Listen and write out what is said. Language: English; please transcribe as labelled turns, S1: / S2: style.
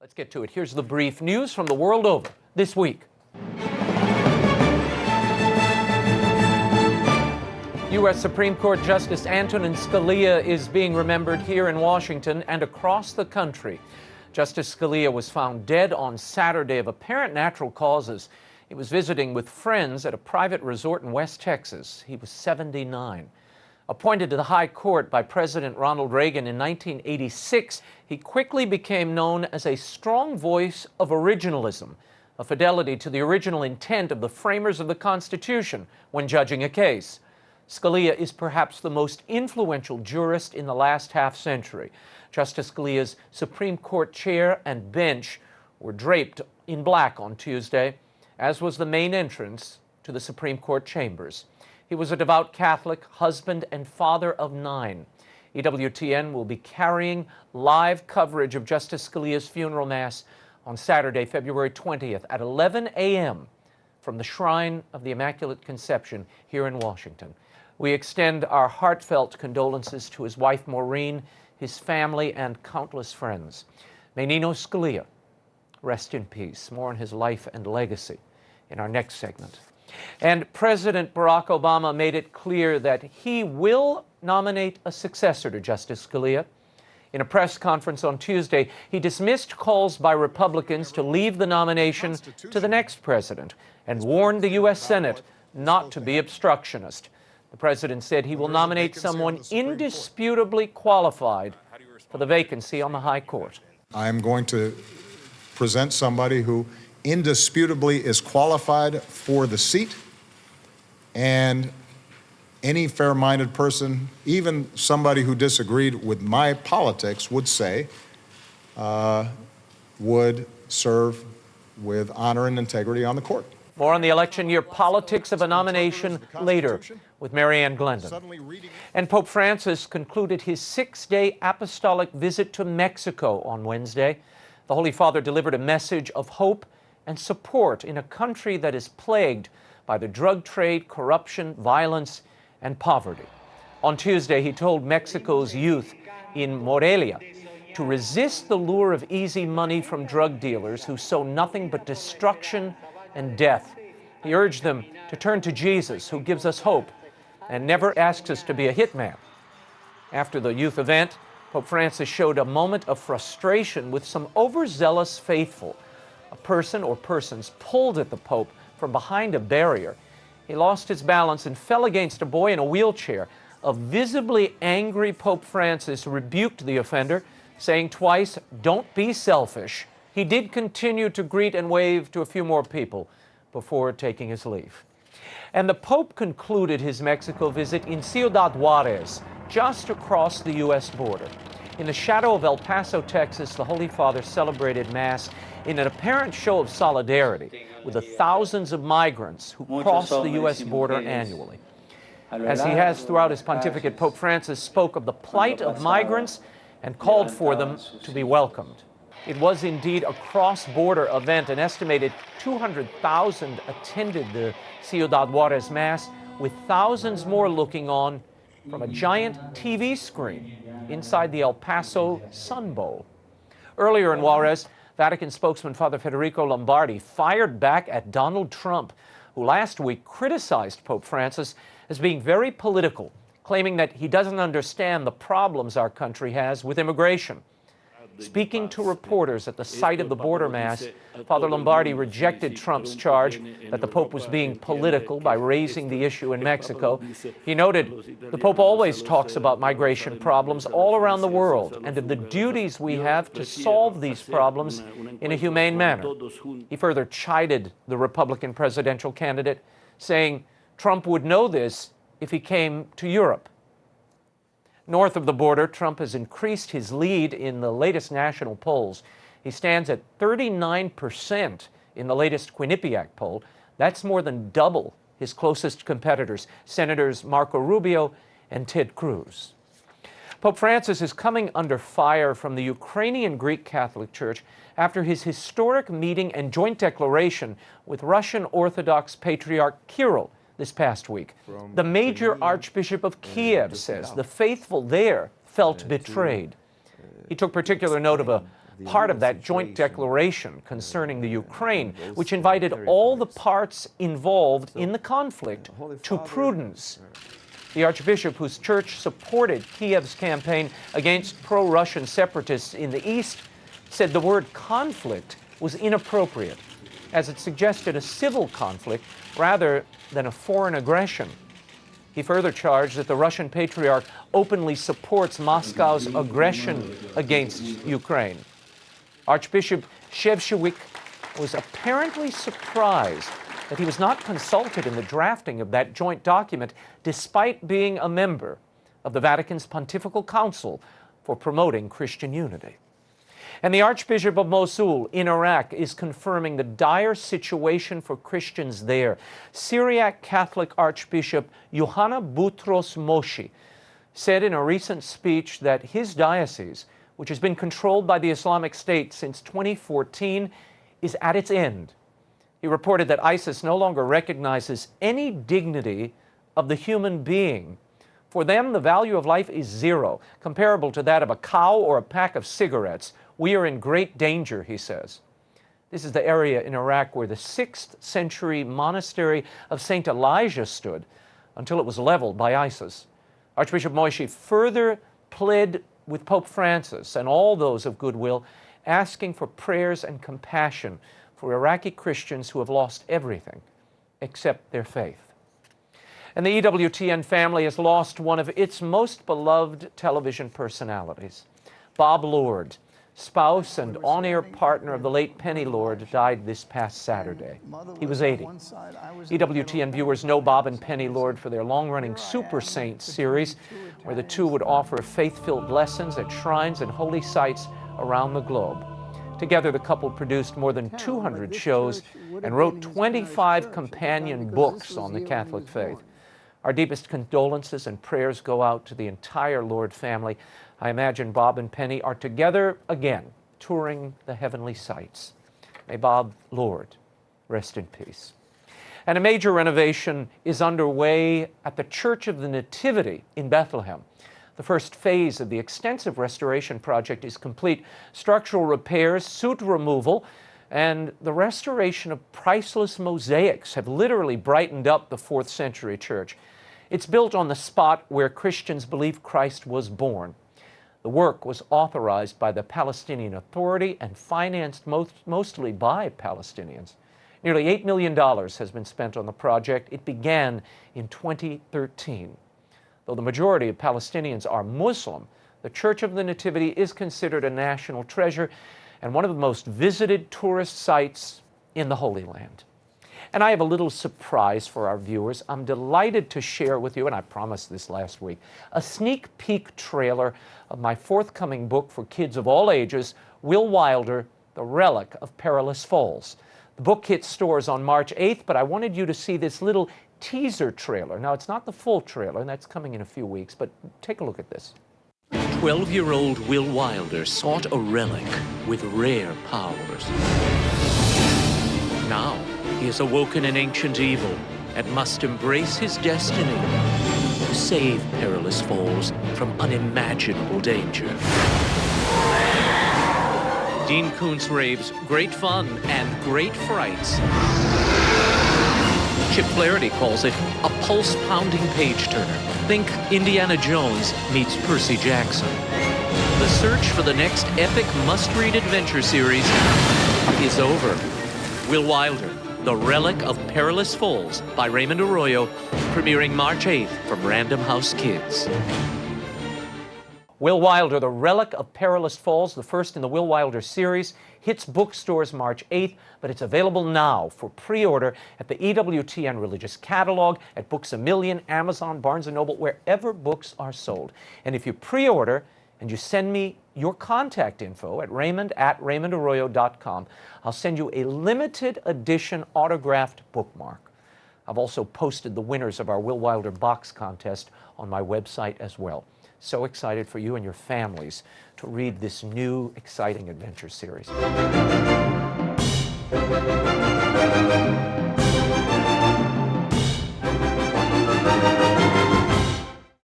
S1: Let's get to it. Here's the brief news from the world over this week. U.S. Supreme Court Justice Antonin Scalia is being remembered here in Washington and across the country. Justice Scalia was found dead on Saturday of apparent natural causes. He was visiting with friends at a private resort in West Texas. He was 79. Appointed to the High Court by President Ronald Reagan in 1986, he quickly became known as a strong voice of originalism, a fidelity to the original intent of the framers of the Constitution when judging a case. Scalia is perhaps the most influential jurist in the last half-century. Justice Scalia's Supreme Court chair and bench were draped in black on Tuesday, as was the main entrance to the Supreme Court chambers. He was a devout Catholic, husband and father of 9. EWTN will be carrying live coverage of Justice Scalia's funeral mass on Saturday, February 20th at 11 a.m. from the Shrine of the Immaculate Conception here in Washington. We extend our heartfelt condolences to his wife Maureen, his family, and countless friends. May Nino Scalia rest in peace. More on his life and legacy in our next segment. And President Barack Obama made it clear that he will nominate a successor to Justice Scalia. In a press conference on Tuesday, he dismissed calls by Republicans to leave the nomination to the next president and warned the U.S. Senate not to be obstructionist. The president said he will nominate someone indisputably qualified for the vacancy on the High Court.
S2: I'm going to present somebody who indisputably is qualified for the seat, and any fair-minded person, even somebody who disagreed with my politics, would say would serve with honor and integrity on the court.
S1: More on the election year politics of a nomination later with Marianne Glendon. And Pope Francis concluded his 6-day apostolic visit to Mexico on Wednesday. The Holy Father delivered a message of hope and support in a country that is plagued by the drug trade, corruption, violence, and poverty. On Tuesday, he told Mexico's youth in Morelia to resist the lure of easy money from drug dealers who sow nothing but destruction and death. He urged them to turn to Jesus, who gives us hope and never asks us to be a hitman. After the youth event, Pope Francis showed a moment of frustration with some overzealous faithful. A person or persons pulled at the Pope from behind a barrier. He lost his balance and fell against a boy in a wheelchair. A visibly angry Pope Francis rebuked the offender, saying twice, "Don't be selfish." He did continue to greet and wave to a few more people before taking his leave. And the Pope concluded his Mexico visit in Ciudad, Juarez, just across the U.S. border. In the shadow of El Paso, Texas, the Holy Father celebrated Mass in an apparent show of solidarity with the thousands of migrants who cross the U.S. border annually. As he has throughout his pontificate, Pope Francis spoke of the plight of migrants and called for them to be welcomed. It was indeed a cross-border event. An estimated 200,000 attended the Ciudad Juarez Mass, with thousands more looking on from a giant TV screen inside the El Paso Sun Bowl. Earlier in Juarez, Vatican spokesman Father Federico Lombardi fired back at Donald Trump, who last week criticized Pope Francis as being very political, claiming that he doesn't understand the problems our country has with immigration. Speaking to reporters at the site of the border mass, Father Lombardi rejected Trump's charge that the Pope was being political by raising the issue in Mexico. He noted, "The Pope always talks about migration problems all around the world and of the duties we have to solve these problems in a humane manner." He further chided the Republican presidential candidate, saying Trump would know this if he came to Europe. North of the border, Trump has increased his lead in the latest national polls. He stands at 39% in the latest Quinnipiac poll. That's more than double his closest competitors, Senators Marco Rubio and Ted Cruz. Pope Francis is coming under fire from the Ukrainian Greek Catholic Church after his historic meeting and joint declaration with Russian Orthodox Patriarch Kirill this past week. The major Archbishop of Kiev says the faithful there felt betrayed. He took particular note of a part of that joint declaration concerning the Ukraine, which invited all the parts involved in the conflict to prudence. The archbishop, whose church supported Kiev's campaign against pro-Russian separatists in the east, said the word conflict was inappropriate, as it suggested a civil conflict rather than a foreign aggression. He further charged that the Russian patriarch openly supports Moscow's aggression against Ukraine. Archbishop Shevchevik was apparently surprised that he was not consulted in the drafting of that joint document, despite being a member of the Vatican's Pontifical Council for Promoting Christian Unity. And the Archbishop of Mosul in Iraq is confirming the dire situation for Christians there. Syriac Catholic Archbishop Yohanna Boutros Moshe said in a recent speech that his diocese, which has been controlled by the Islamic State since 2014, is at its end. He reported that ISIS no longer recognizes any dignity of the human being. For them, the value of life is zero, comparable to that of a cow or a pack of cigarettes. We are in great danger, he says. This is the area in Iraq where the 6th century monastery of St. Elijah stood until it was leveled by ISIS. Archbishop Moshe further pled with Pope Francis and all those of goodwill, asking for prayers and compassion for Iraqi Christians who have lost everything except their faith. And the EWTN family has lost one of its most beloved television personalities. Bob Lord, spouse and on-air partner of the late Penny Lord, died this past Saturday. He was 80. EWTN viewers know Bob and Penny Lord for their long-running Super Saints series, where the two would offer faith-filled lessons at shrines and holy sites around the globe. Together, the couple produced more than 200 shows and wrote 25 companion books on the Catholic faith. Our deepest condolences and prayers go out to the entire Lord family. I imagine Bob and Penny are together again, touring the heavenly sights. May Bob Lord rest in peace. And a major renovation is underway at the Church of the Nativity in Bethlehem. The first phase of the extensive restoration project is complete. Structural repairs, soot removal, and the restoration of priceless mosaics have literally brightened up the 4th century church. It's built on the spot where Christians believe Christ was born. The work was authorized by the Palestinian Authority and financed mostly by Palestinians. Nearly $8 million has been spent on the project. It began in 2013. Though the majority of Palestinians are Muslim, the Church of the Nativity is considered a national treasure and one of the most visited tourist sites in the Holy Land. And I have a little surprise for our viewers. I'm delighted to share with you, and I promised this last week, a sneak peek trailer of my forthcoming book for kids of all ages, Will Wilder, The Relic of Perilous Falls. The book hits stores on March 8th, but I wanted you to see this little teaser trailer. Now, it's not the full trailer, and that's coming in a few weeks, but take a look at this.
S3: 12-year-old Will Wilder sought a relic with rare powers. Now, he has awoken an ancient evil and must embrace his destiny to save Perilous Falls from unimaginable danger. Dean Koontz raves great fun and great frights. Chip Flaherty calls it a pulse-pounding page-turner. Think Indiana Jones meets Percy Jackson. The search for the next epic must-read adventure series is over. Will Wilder, The Relic of Perilous Falls by Raymond Arroyo, premiering March 8th from Random House Kids.
S1: Will Wilder, The Relic of Perilous Falls, the first in the Will Wilder series, hits bookstores March 8th, but it's available now for pre-order at the EWTN Religious Catalog, at Books A Million, Amazon, Barnes & Noble, wherever books are sold. And if you pre-order and you send me your contact info at raymond@raymondarroyo.com, I'll send you a limited edition autographed bookmark. I've also posted the winners of our Will Wilder box contest on my website as well. So excited for you and your families to read this new, exciting adventure series.